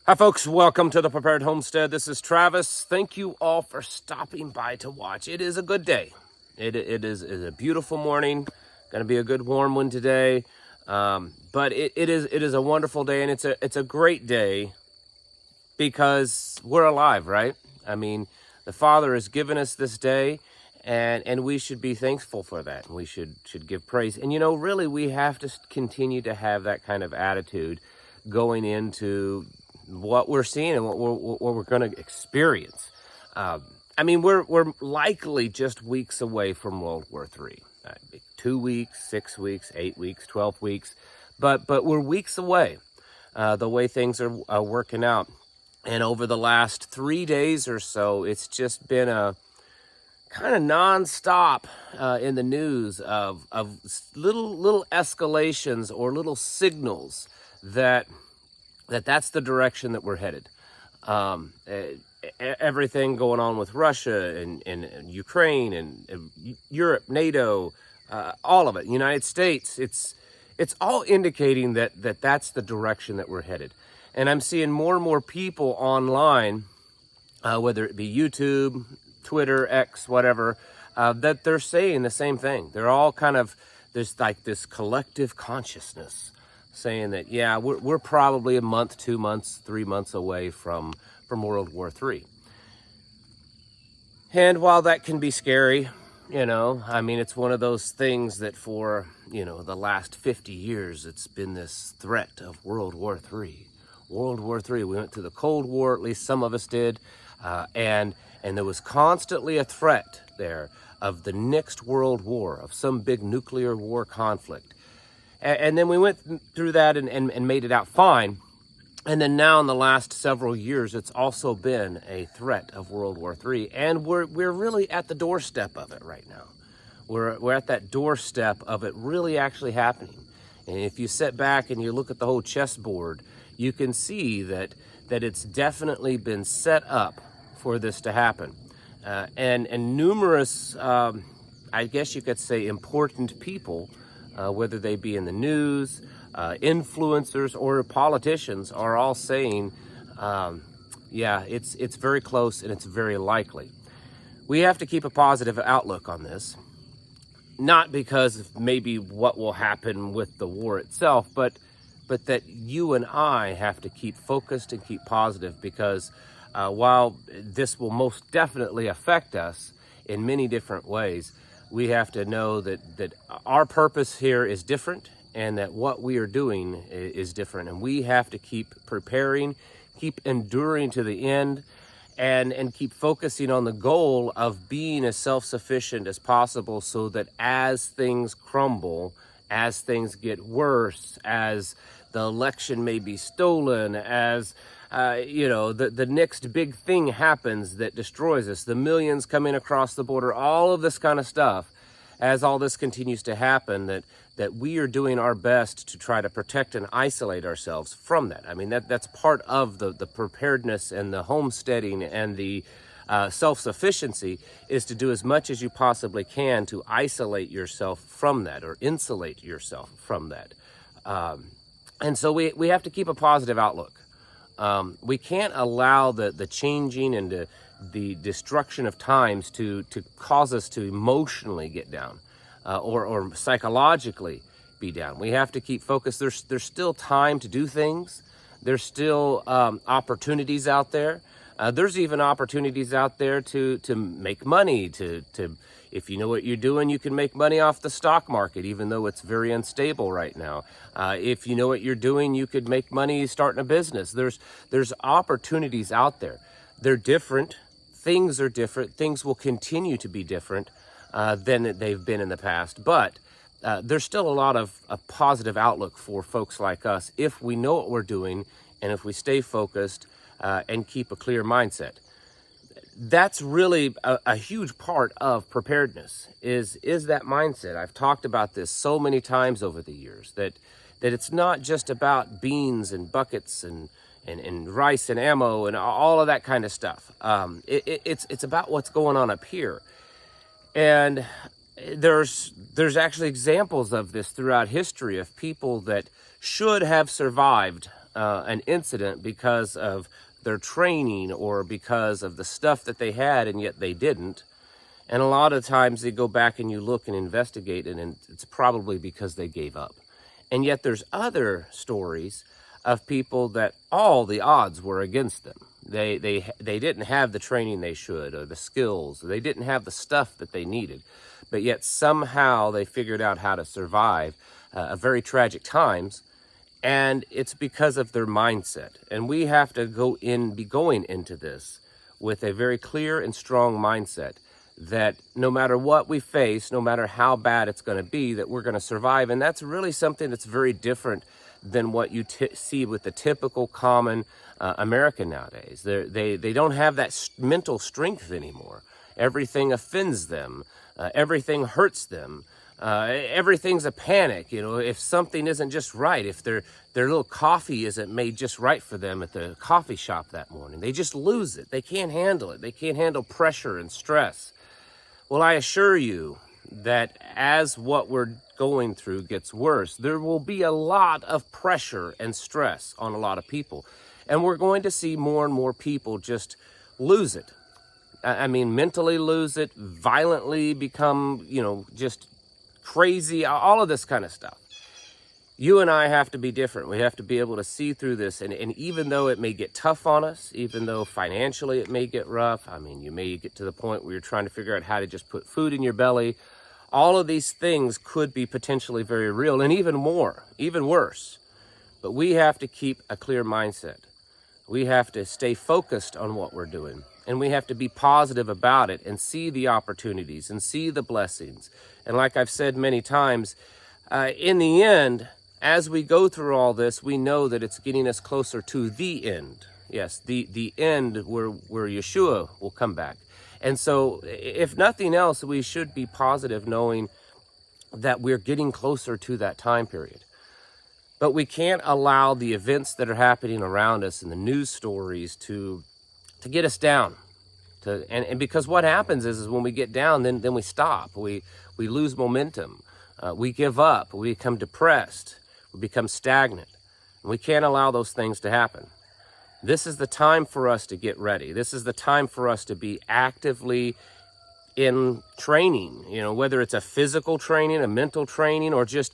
Hi folks, welcome to the Prepared Homestead. This is Travis. Thank you all for stopping by to watch. It is a good day. It is a beautiful morning. Going to be a good warm one today. But it is a wonderful day, and it's a great day because we're alive, right? I mean, the Father has given us this day, and we should be thankful for that. And we should give praise. And you know, really, we have to continue to have that kind of attitude going into what we're seeing and what we're going to experience. I mean, we're likely just weeks away from World War III. 2 weeks, 6 weeks, 8 weeks, 12 weeks, but we're weeks away. The way things are working out, and over the last 3 days or so, it's just been a kind of nonstop in the news of little escalations or little signals that's the direction that we're headed. Everything going on with Russia and Ukraine and Europe, NATO, all of it, United States, it's all indicating that's the direction that we're headed. And I'm seeing more and more people online, whether it be YouTube, Twitter, X, whatever, that they're saying the same thing. They're all kind of, there's like this collective consciousness saying that, yeah, we're probably a month, 2 months, 3 months away from World War III. And while that can be scary, you know, I mean, it's one of those things that for, you know, the last 50 years, it's been this threat of World War III. World War III, we went through the Cold War, at least some of us did, and there was constantly a threat there of the next world war, of some big nuclear war conflict. And then we went through that and made it out fine. And then now in the last several years, it's also been a threat of World War III. And we're really at the doorstep of it right now. We're at that doorstep of it really actually happening. And if you sit back and you look at the whole chessboard, you can see that it's definitely been set up for this to happen. And numerous, I guess you could say, important people, whether they be in the news, influencers, or politicians, are all saying, yeah, it's very close and it's very likely. We have to keep a positive outlook on this, not because of maybe what will happen with the war itself, but that you and I have to keep focused and keep positive, because while this will most definitely affect us in many different ways, we have to know that our purpose here is different, and that what we are doing is different. And we have to keep preparing, keep enduring to the end, and keep focusing on the goal of being as self-sufficient as possible, so that as things crumble, as things get worse, as the election may be stolen, as you know, the next big thing happens that destroys us, the millions coming across the border, all of this kind of stuff, as all this continues to happen, that we are doing our best to try to protect and isolate ourselves from that. I mean, that's part of the preparedness and the homesteading and the self-sufficiency, is to do as much as you possibly can to isolate yourself from that, or insulate yourself from that. And so we have to keep a positive outlook. We can't allow the changing and the destruction of times to cause us to emotionally get down, or psychologically be down. We have to keep focused. There's still time to do things. There's still opportunities out there. There's even opportunities out there to make money, to if you know what you're doing, you can make money off the stock market, even though it's very unstable right now. If you know what you're doing, you could make money starting a business. There's opportunities out there. They're different. Things are different. Things will continue to be different than they've been in the past. But there's still a lot of a positive outlook for folks like us if we know what we're doing, and if we stay focused and keep a clear mindset. That's really a huge part of preparedness, is that mindset. I've talked about this so many times over the years, that it's not just about beans and buckets and rice and ammo and all of that kind of stuff. It's about what's going on up here. And there's actually examples of this throughout history, of people that should have survived an incident because of their training or because of the stuff that they had and yet they didn't. And a lot of times they go back and you look and investigate it, and it's probably because they gave up. And yet there's other stories of people that all the odds were against them. They didn't have the training they should, or the skills. They didn't have the stuff that they needed. But yet somehow they figured out how to survive very tragic times. And it's because of their mindset. And we have to be going into this with a very clear and strong mindset that no matter what we face, no matter how bad it's going to be, that we're going to survive. And that's really something that's very different than what you see with the typical common American nowadays. They don't have that mental strength anymore. Everything offends them. Everything hurts them. Everything's a panic. You know, if something isn't just right, if their little coffee isn't made just right for them at the coffee shop that morning, they just lose it. They can't handle it. They can't handle pressure and stress. Well, I assure you that as what we're going through gets worse, there will be a lot of pressure and stress on a lot of people. And we're going to see more and more people just lose it. I mean, mentally lose it, violently become, just crazy, all of this kind of stuff. You and I have to be different. We have to be able to see through this. And even though it may get tough on us, even though financially it may get rough, I mean, you may get to the point where you're trying to figure out how to just put food in your belly. All of these things could be potentially very real, and even more, even worse. But we have to keep a clear mindset. We have to stay focused on what we're doing. And we have to be positive about it and see the opportunities and see the blessings. And like I've said many times, in the end, as we go through all this, we know that it's getting us closer to the end. Yes, the end where Yeshua will come back. And so, if nothing else, we should be positive knowing that we're getting closer to that time period. But we can't allow the events that are happening around us and the news stories to get us down. And because what happens is when we get down, then we stop. We lose momentum. We give up. We become depressed. We become stagnant. And we can't allow those things to happen. This is the time for us to get ready. This is the time for us to be actively in training, whether it's a physical training, a mental training, or just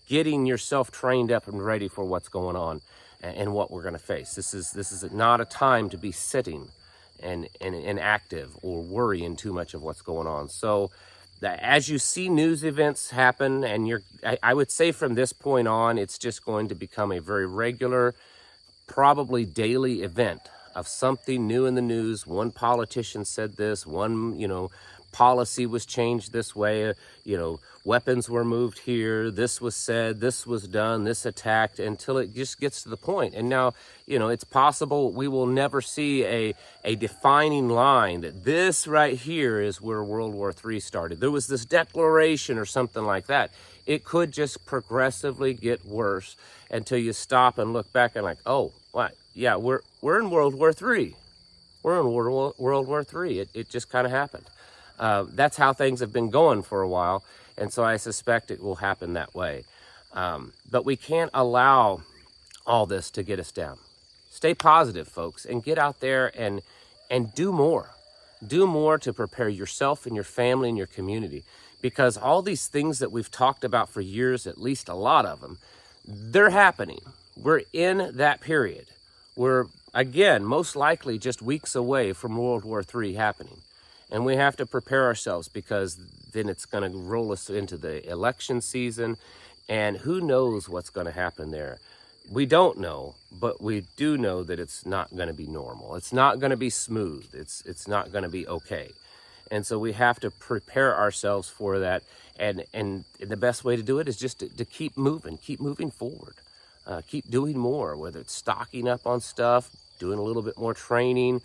getting yourself trained up and ready for what's going on and what we're going to face. This is not a time to be sitting and inactive or worrying too much of what's going on. So as you see news events happen, and I would say from this point on, it's just going to become a very regular, probably daily event of something new in the news. One politician said this, one, policy was changed this way, weapons were moved here, this was said, this was done, this attacked, until it just gets to the point. And now, it's possible we will never see a defining line that this right here is where World War III started. There was this declaration or something like that. It could just progressively get worse until you stop and look back and like, oh, what? Yeah, we're in World War III. We're in World War III. It just kind of happened. That's how things have been going for a while, and so I suspect it will happen that way. But we can't allow all this to get us down. Stay positive, folks, and get out there and do more. Do more to prepare yourself and your family and your community, because all these things that we've talked about for years, at least a lot of them, they're happening. We're in that period. We're, again, most likely just weeks away from World War III happening. And we have to prepare ourselves, because then it's going to roll us into the election season. And who knows what's going to happen there. We don't know, but we do know that it's not going to be normal. It's not going to be smooth. It's not going to be okay. And so we have to prepare ourselves for that. And the best way to do it is just to keep moving forward. Keep doing more, whether it's stocking up on stuff, doing a little bit more training,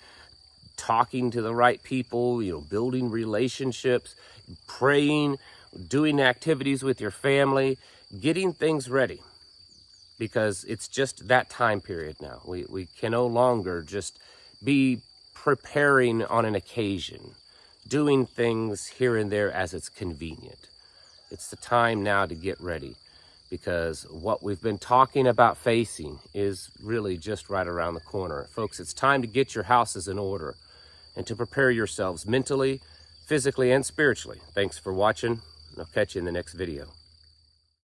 talking to the right people, building relationships, praying, doing activities with your family, getting things ready, because it's just that time period now. We can no longer just be preparing on an occasion, doing things here and there as it's convenient. It's the time now to get ready, because what we've been talking about facing is really just right around the corner. Folks, it's time to get your houses in order and to prepare yourselves mentally, physically, and spiritually. Thanks for watching, and I'll catch you in the next video.